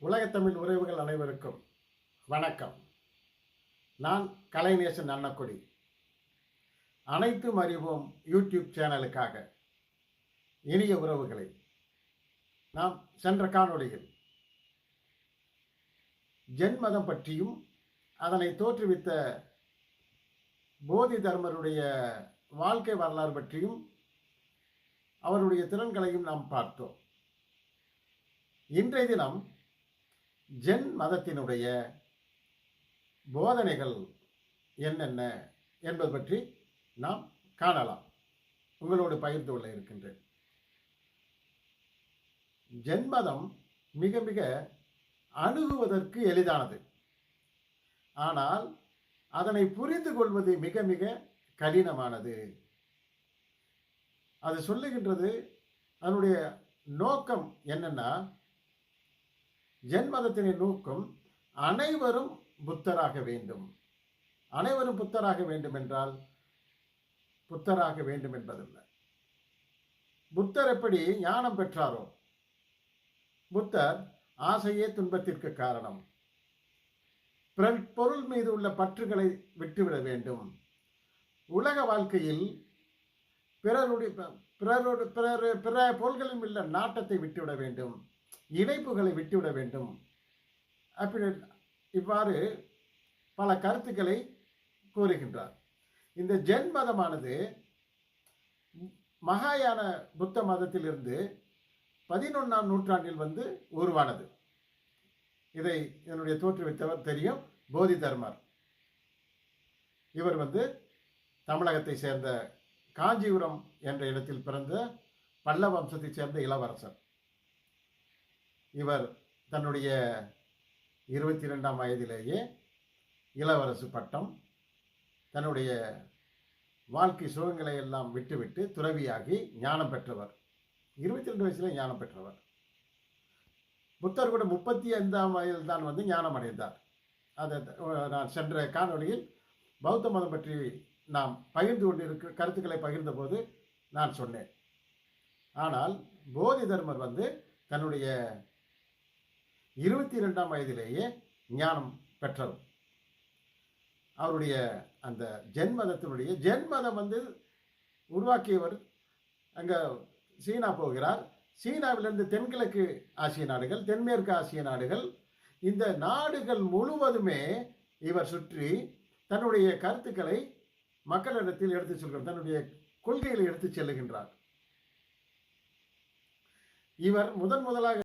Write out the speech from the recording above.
உலகத்தமிழ் உறவுகள் அனைவருக்கும் வணக்கம். நான் கலைநேசன் அன்னக்குடி. அனைத்தும் அறிவோம் யூடியூப் சேனலுக்காக இனிய உறவுகளை நாம் சென்ற காணொளியில் ஜென் மதம் பற்றியும் அதனை தோற்றுவித்த போதி தர்மருடைய வாழ்க்கை வரலாறு பற்றியும் அவருடைய திறன்களையும் நாம் பார்த்தோம். இன்றைய தினம் ஜென் மதத்தினுடைய போதனைகள் என்னென்ன என்பது பற்றி நாம் காணலாம். உங்களோடு பகிர்ந்து கொள்ள இருக்கின்றேன். ஜென் மதம் மிக மிக அணுகுவதற்கு எளிதானது. ஆனால் அதனை புரிந்து கொள்வது மிக மிக கடினமானது. அது சொல்லுகின்றது அதனுடைய நோக்கம் என்னன்னா, ஜென் மதத்தின் நோக்கம் அனைவரும் புத்தராக வேண்டும். அனைவரும் புத்தராக வேண்டும் என்றால் புத்தராக வேண்டும் என்பதல்ல. புத்தர் எப்படி ஞானம் பெற்றாரோ, புத்தர் ஆசையே துன்பத்திற்கு காரணம், பொருள் மீது உள்ள பற்றுகளை விட்டுவிட வேண்டும், உலக வாழ்க்கையில் பிற பொருள்களில் உள்ள நாட்டத்தை விட்டுவிட வேண்டும், இணைப்புகளை விட்டுவிட வேண்டும். அப்படி இவ்வாறு பல கருத்துக்களை கூறுகின்றார். இந்த ஜென் மதமானது மகாயான புத்த மதத்திலிருந்து 11ஆம் நூற்றாண்டில் உருவானது. இதை என்னுடைய தோற்றுவித்தவர் தெரியும், போதி தர்மர். இவர் தமிழகத்தை சேர்ந்த காஞ்சிபுரம் என்ற இடத்தில் பிறந்த பல்லவ வம்சத்தை சேர்ந்த இளவரசர். இவர் தன்னுடைய 22ஆம் வயதிலேயே இளவரசு பட்டம், தன்னுடைய வாழ்க்கை சுகங்களை எல்லாம் விட்டுவிட்டு துறவியாகி ஞானம் பெற்றவர். 22 வயசுல ஞானம் பெற்றவர். புத்தர் கூட 35ஆம் வயதில் தான் ஞானம் அடைந்தார். அதை நான் சென்ற காணொளியில் பௌத்த மதம் பற்றி நாம் பகிர்ந்து கொண்டிருக்கிற கருத்துக்களை பகிர்ந்த போது நான் சொன்னேன். ஆனால் போதி தர்மர் தன்னுடைய 22ஆம் வயதிலேயே ஞானம் பெற்றவர். அவருடைய அந்த ஜென் மதம் உருவாக்கியவர் அங்கே சீனா போகிறார். சீனாவிலிருந்து தென்கிழக்கு ஆசிய நாடுகள், தென்மேற்கு ஆசிய நாடுகள், இந்த நாடுகள் முழுவதுமே இவர் சுற்றி தன்னுடைய கருத்துக்களை மக்களிடத்தில் எடுத்து செல்கிறார், தன்னுடைய கொள்கைகளை எடுத்து செல்லுகின்றார். இவர் முதலாக